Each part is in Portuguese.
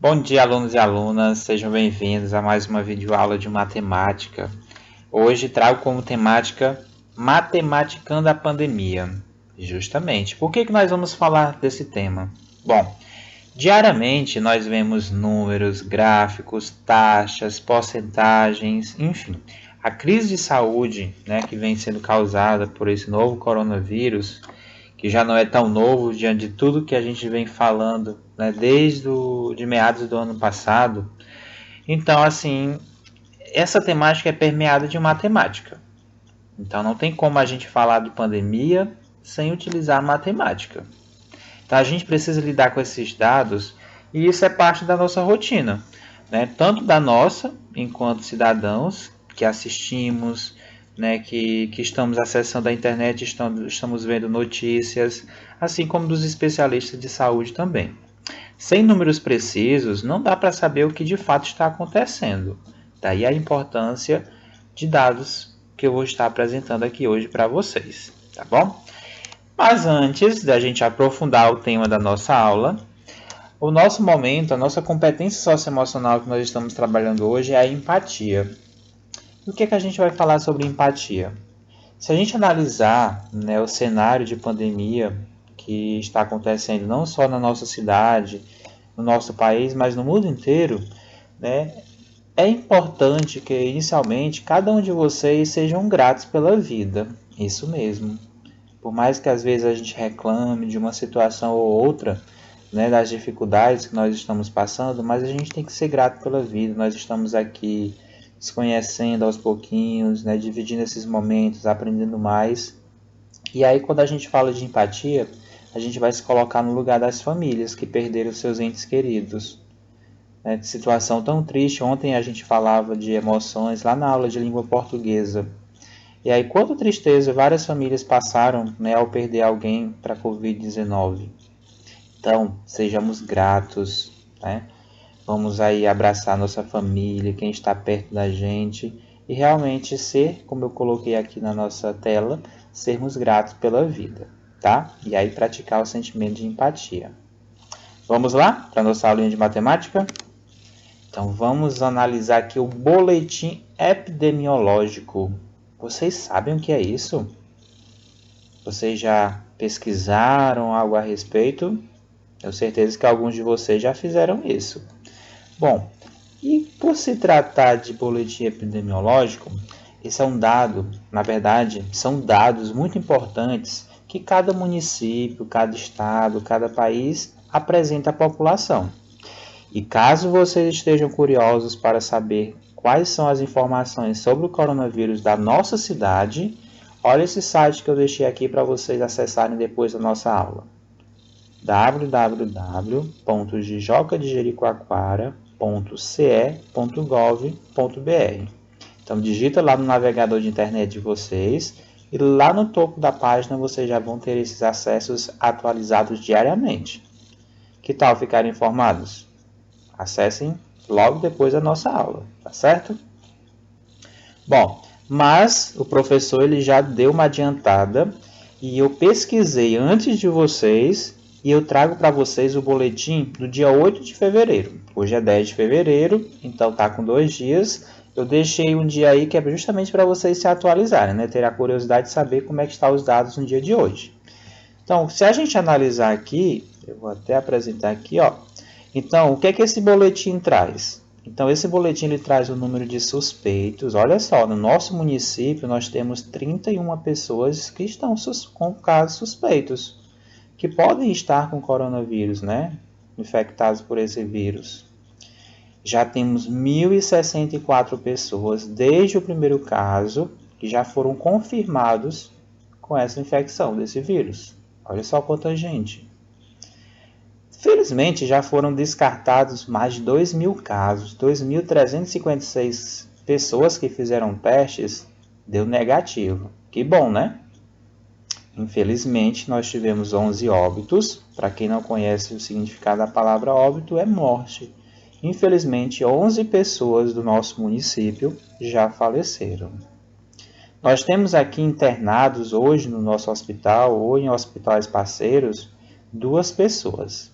Bom dia, alunos e alunas, sejam bem-vindos a mais uma videoaula de matemática. Hoje trago como temática Matematicando a Pandemia. Justamente, por que nós vamos falar desse tema? Bom, diariamente nós vemos números, gráficos, taxas, porcentagens, enfim. A crise de saúde, que vem sendo causada por esse novo coronavírus, que já não é tão novo diante de tudo que a gente vem falando, desde de meados do ano passado. Então, assim, essa temática é permeada de matemática. Então, não tem como a gente falar de pandemia sem utilizar matemática. Então, a gente precisa lidar com esses dados e isso é parte da nossa rotina, tanto da nossa, enquanto cidadãos que assistimos, que estamos acessando a internet, estamos vendo notícias, assim como dos especialistas de saúde também. Sem números precisos, não dá para saber o que de fato está acontecendo. Daí a importância de dados que eu vou estar apresentando aqui hoje para vocês, tá bom? Mas antes da gente aprofundar o tema da nossa aula, o nosso momento, a nossa competência socioemocional que nós estamos trabalhando hoje é a empatia. E o que a gente vai falar sobre empatia? Se a gente analisar o cenário de pandemia que está acontecendo não só na nossa cidade, no nosso país, mas no mundo inteiro, é importante que inicialmente cada um de vocês sejam gratos pela vida. Isso mesmo. Por mais que às vezes a gente reclame de uma situação ou outra, das dificuldades que nós estamos passando, mas a gente tem que ser grato pela vida. Nós estamos aqui se conhecendo aos pouquinhos, dividindo esses momentos, aprendendo mais. E aí, quando a gente fala de empatia, a gente vai se colocar no lugar das famílias que perderam seus entes queridos. De situação tão triste. Ontem a gente falava de emoções lá na aula de língua portuguesa. E aí, quanta tristeza várias famílias passaram ao perder alguém para a Covid-19. Então, sejamos gratos, Vamos aí abraçar nossa família, quem está perto da gente e realmente ser, como eu coloquei aqui na nossa tela, sermos gratos pela vida, tá? E aí praticar o sentimento de empatia. Vamos lá para a nossa aulinha de matemática? Então vamos analisar aqui o boletim epidemiológico. Vocês sabem o que é isso? Vocês já pesquisaram algo a respeito? Tenho certeza que alguns de vocês já fizeram isso. Bom, e por se tratar de boletim epidemiológico, esse é um dado, na verdade, são dados muito importantes que cada município, cada estado, cada país apresenta à população. E caso vocês estejam curiosos para saber quais são as informações sobre o coronavírus da nossa cidade, olha esse site que eu deixei aqui para vocês acessarem depois da nossa aula. www.jojericoacoara.ce.gov.br. Então digita lá no navegador de internet de vocês e lá no topo da página vocês já vão ter esses acessos atualizados diariamente. Que tal ficar informados? Acessem logo depois da nossa aula, tá certo? Bom, mas o professor ele já deu uma adiantada e eu pesquisei antes de vocês e eu trago para vocês o boletim do dia 8 de fevereiro. Hoje é 10 de fevereiro, então tá com 2 dias. Eu deixei um dia aí que é justamente para vocês se atualizarem, ter a curiosidade de saber como é que estão os dados no dia de hoje. Então, se a gente analisar aqui, eu vou até apresentar aqui, ó. Então, o que é que esse boletim traz? Então, esse boletim ele traz o número de suspeitos. Olha só, no nosso município nós temos 31 pessoas que estão com casos suspeitos, que podem estar com coronavírus, infectados por esse vírus. Já temos 1.064 pessoas desde o primeiro caso que já foram confirmados com essa infecção desse vírus. Olha só quanta gente. Felizmente, já foram descartados mais de 2.000 casos. 2.356 pessoas que fizeram testes deu negativo. Que bom, né? Infelizmente, nós tivemos 11 óbitos. Para quem não conhece o significado da palavra óbito, é morte. Infelizmente, 11 pessoas do nosso município já faleceram. Nós temos aqui internados hoje no nosso hospital ou em hospitais parceiros 2 pessoas.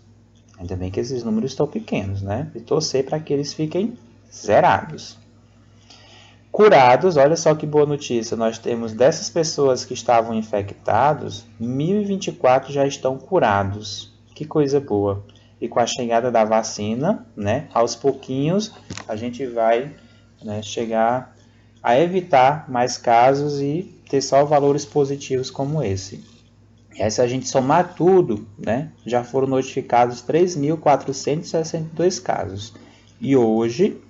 Ainda bem que esses números estão pequenos, né? E torcer para que eles fiquem zerados. Curados, olha só que boa notícia, nós temos dessas pessoas que estavam infectados, 1.024 já estão curados. Que coisa boa. E com a chegada da vacina, né, aos pouquinhos, a gente vai, né, chegar a evitar mais casos e ter só valores positivos como esse. E aí, se a gente somar tudo, né, já foram notificados 3.462 casos. E hoje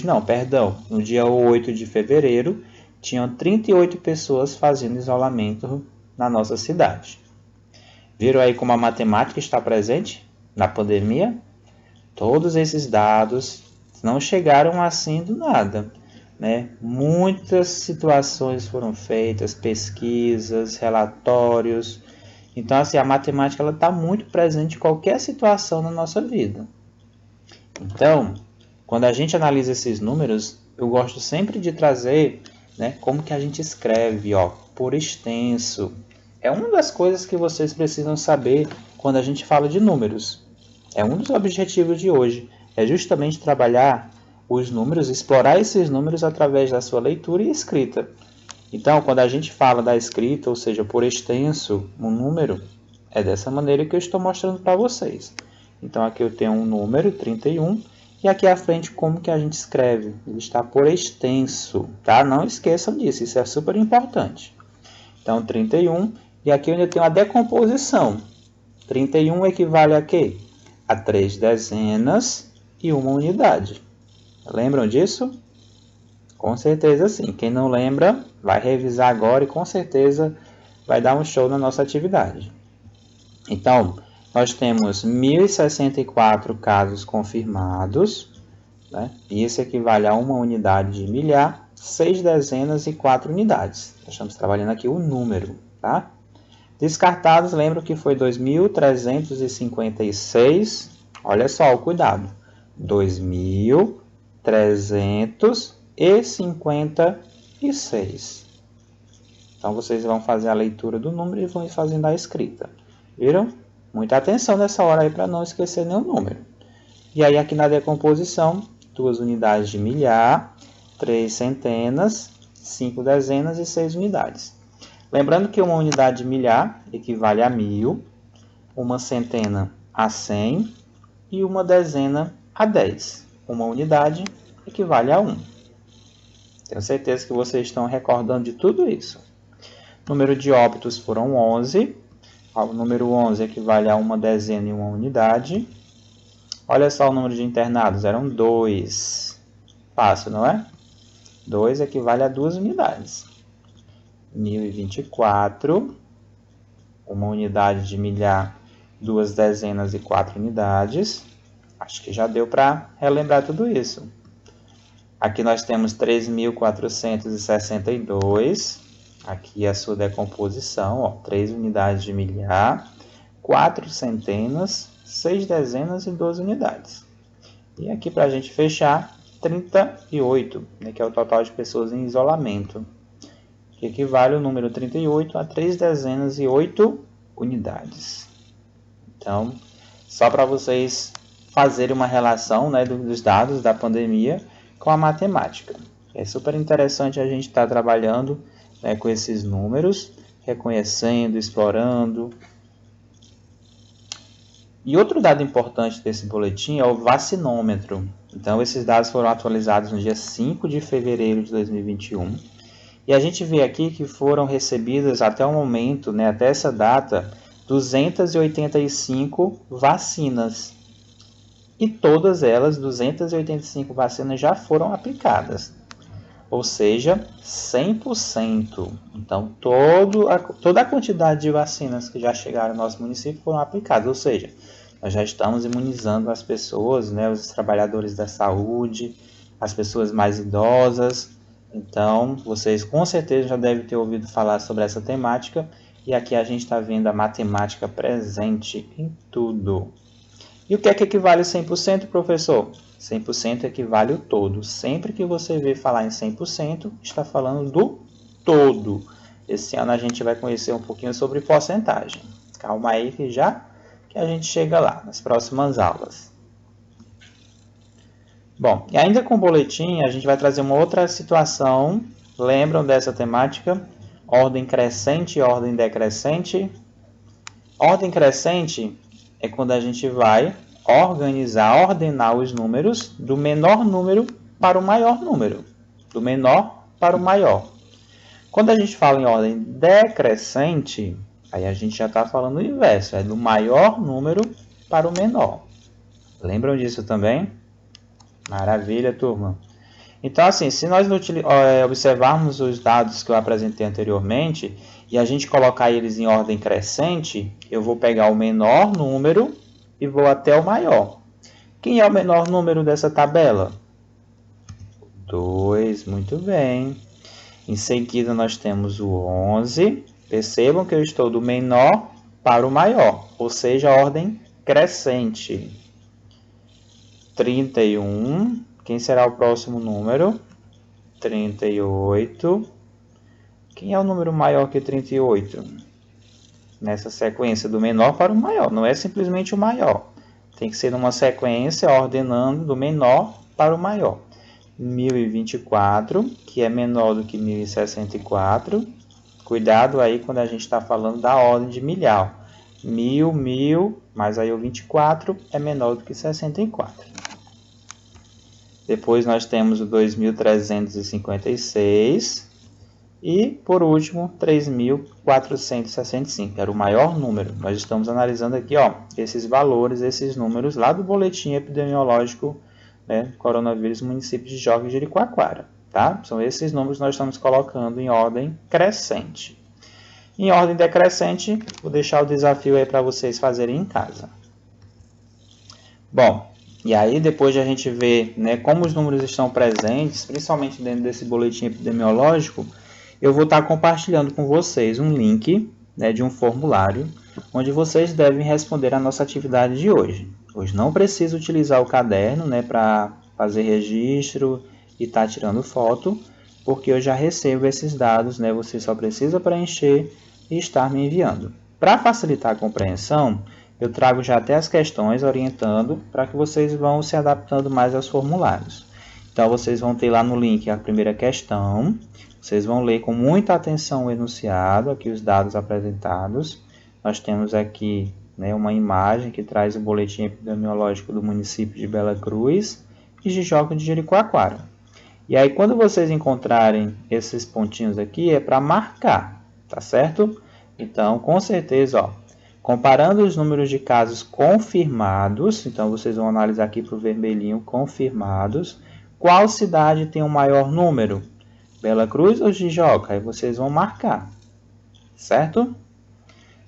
não, perdão, no dia 8 de fevereiro, tinham 38 pessoas fazendo isolamento na nossa cidade. Viram aí como a matemática está presente na pandemia? Todos esses dados não chegaram assim do nada, né? Muitas situações foram feitas, pesquisas, relatórios. Então, assim, a matemática está muito presente em qualquer situação na nossa vida. Então, quando a gente analisa esses números, eu gosto sempre de trazer, né, como que a gente escreve, ó, por extenso. É uma das coisas que vocês precisam saber quando a gente fala de números. É um dos objetivos de hoje, é justamente trabalhar os números, explorar esses números através da sua leitura e escrita. Então, quando a gente fala da escrita, ou seja, por extenso, um número, é dessa maneira que eu estou mostrando para vocês. Então, aqui eu tenho um número, 31, e aqui à frente como que a gente escreve. Ele está por extenso, tá? Não esqueçam disso, isso é super importante. Então, 31, e aqui eu ainda tenho a decomposição. 31 equivale a quê? A 3 dezenas e uma unidade. Lembram disso? Com certeza sim. Quem não lembra, vai revisar agora e com certeza vai dar um show na nossa atividade. Então, nós temos 1.064 casos confirmados, né? E isso equivale a uma unidade de milhar, 6 dezenas e 4 unidades. Nós estamos trabalhando aqui o número, tá? Descartados, lembro que foi 2.356. Olha só o cuidado. 2.356. Então, vocês vão fazer a leitura do número e vão ir fazendo a escrita. Viram? Muita atenção nessa hora aí para não esquecer nenhum número. E aí, aqui na decomposição, 2 unidades de milhar, 3 centenas, 5 dezenas e 6 unidades. Lembrando que uma unidade de milhar equivale a 1.000, uma centena a 100 e uma dezena a 10. Uma unidade equivale a 1. Tenho certeza que vocês estão recordando de tudo isso. Número de óbitos foram 11. O número 11 equivale a uma dezena e uma unidade. Olha só o número de internados, eram 2. Fácil, não é? 2 equivale a 2 unidades. 1.024, uma unidade de milhar, 2 dezenas e 4 unidades. Acho que já deu para relembrar tudo isso. Aqui nós temos 3.462. Aqui a sua decomposição, ó, 3 unidades de milhar, 4 centenas, 6 dezenas e 12 unidades. E aqui para a gente fechar, 38, né, que é o total de pessoas em isolamento, que equivale o número 38 a 3 dezenas e 8 unidades. Então, só para vocês fazerem uma relação, né, dos dados da pandemia com a matemática. É super interessante a gente estar trabalhando, né, com esses números, reconhecendo, explorando. E outro dado importante desse boletim é o vacinômetro. Então, esses dados foram atualizados no dia 5 de fevereiro de 2021. E a gente vê aqui que foram recebidas até o momento, né, até essa data, 285 vacinas. E todas elas, 285 vacinas, já foram aplicadas. Ou seja, 100%. Então, toda a quantidade de vacinas que já chegaram no nosso município foram aplicadas. Ou seja, nós já estamos imunizando as pessoas, né, os trabalhadores da saúde, as pessoas mais idosas. Então, vocês com certeza já devem ter ouvido falar sobre essa temática. E aqui a gente está vendo a matemática presente em tudo. E o que é que equivale a 100%, professor? 100% equivale ao todo. Sempre que você vê falar em 100%, está falando do todo. Esse ano a gente vai conhecer um pouquinho sobre porcentagem. Calma aí que e a gente chega lá nas próximas aulas. Bom, e ainda com o boletim, a gente vai trazer uma outra situação. Lembram dessa temática? Ordem crescente e ordem decrescente. Ordem crescente é quando a gente vai ordenar os números do menor número para o maior número. Do menor para o maior. Quando a gente fala em ordem decrescente, aí a gente já está falando o inverso. É do maior número para o menor. Lembram disso também? Maravilha, turma. Então, assim, se nós observarmos os dados que eu apresentei anteriormente e a gente colocar eles em ordem crescente, eu vou pegar o menor número e vou até o maior. Quem é o menor número dessa tabela? 2, muito bem. Em seguida, nós temos o 11. Percebam que eu estou do menor para o maior, ou seja, ordem crescente. 31. Quem será o próximo número? 38. Quem é o número maior que 38? Nessa sequência do menor para o maior. Não é simplesmente o maior. Tem que ser numa sequência ordenando do menor para o maior. 1024, que é menor do que 1064. Cuidado aí quando a gente está falando da ordem de milhar. 1000, mas aí o 24 é menor do que 64. Depois nós temos o 2356 e, por último, 3465, era o maior número. Nós estamos analisando aqui, ó, esses valores, esses números lá do boletim epidemiológico, né, coronavírus município de Jorge de Jericoacoara, tá? São esses números que nós estamos colocando em ordem crescente. Em ordem decrescente, vou deixar o desafio aí para vocês fazerem em casa. Bom, e aí, depois de a gente ver, né, como os números estão presentes, principalmente dentro desse boletim epidemiológico, eu vou estar compartilhando com vocês um link, né, de um formulário, onde vocês devem responder a nossa atividade de hoje. Hoje não precisa utilizar o caderno, né, para fazer registro e estar tirando foto, porque eu já recebo esses dados, né, você só precisa preencher e estar me enviando. Para facilitar a compreensão, eu trago já até as questões orientando para que vocês vão se adaptando mais aos formulários. Então, vocês vão ter lá no link a primeira questão. Vocês vão ler com muita atenção o enunciado, aqui os dados apresentados. Nós temos aqui, né, uma imagem que traz o boletim epidemiológico do município de Bela Cruz e de Jorge de Jericoacoara. E aí, quando vocês encontrarem esses pontinhos aqui, é para marcar, tá certo? Então, com certeza, ó, comparando os números de casos confirmados, então vocês vão analisar aqui para o vermelhinho, confirmados, qual cidade tem o maior número? Bela Cruz ou Jijoca? Aí vocês vão marcar, certo?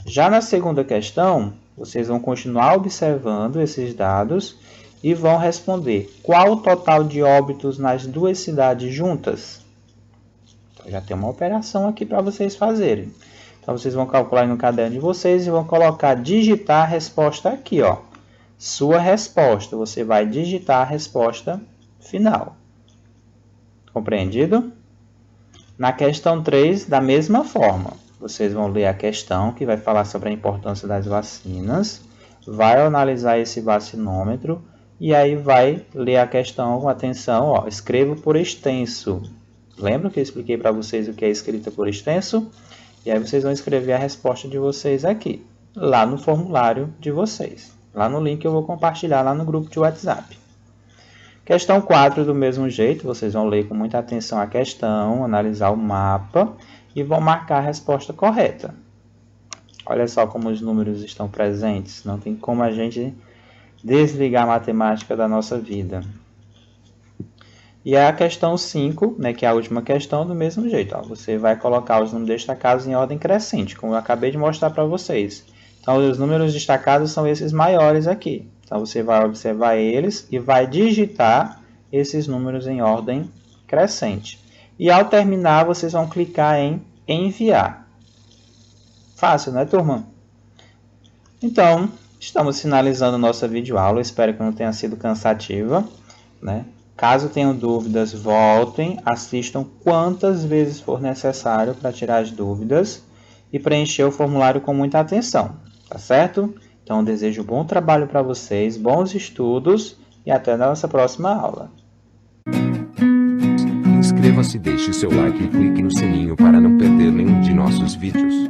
Já na segunda questão, vocês vão continuar observando esses dados e vão responder qual o total de óbitos nas duas cidades juntas? Então, já tem uma operação aqui para vocês fazerem. Então, vocês vão calcular no caderno de vocês e vão colocar, digitar a resposta aqui, ó. Sua resposta. Você vai digitar a resposta final. Compreendido? Na questão 3, da mesma forma. Vocês vão ler a questão, que vai falar sobre a importância das vacinas. Vai analisar esse vacinômetro. E aí vai ler a questão com atenção, ó. Escrevo por extenso. Lembra que eu expliquei para vocês o que é escrita por extenso? E aí vocês vão escrever a resposta de vocês aqui, lá no formulário de vocês. Lá no link eu vou compartilhar lá no grupo de WhatsApp. Questão 4, do mesmo jeito, vocês vão ler com muita atenção a questão, analisar o mapa e vão marcar a resposta correta. Olha só como os números estão presentes, não tem como a gente desligar a matemática da nossa vida. E a questão 5, né, que é a última questão, do mesmo jeito. Ó, você vai colocar os números destacados em ordem crescente, como eu acabei de mostrar para vocês. Então, os números destacados são esses maiores aqui. Então, você vai observar eles e vai digitar esses números em ordem crescente. E ao terminar, vocês vão clicar em enviar. Fácil, né, turma? Então, estamos finalizando nossa videoaula. Espero que não tenha sido cansativa, né? Caso tenham dúvidas, voltem, assistam quantas vezes for necessário para tirar as dúvidas e preencher o formulário com muita atenção, tá certo? Então, desejo bom trabalho para vocês, bons estudos e até a nossa próxima aula. Inscreva-se, deixe seu like e clique no sininho para não perder nenhum de nossos vídeos.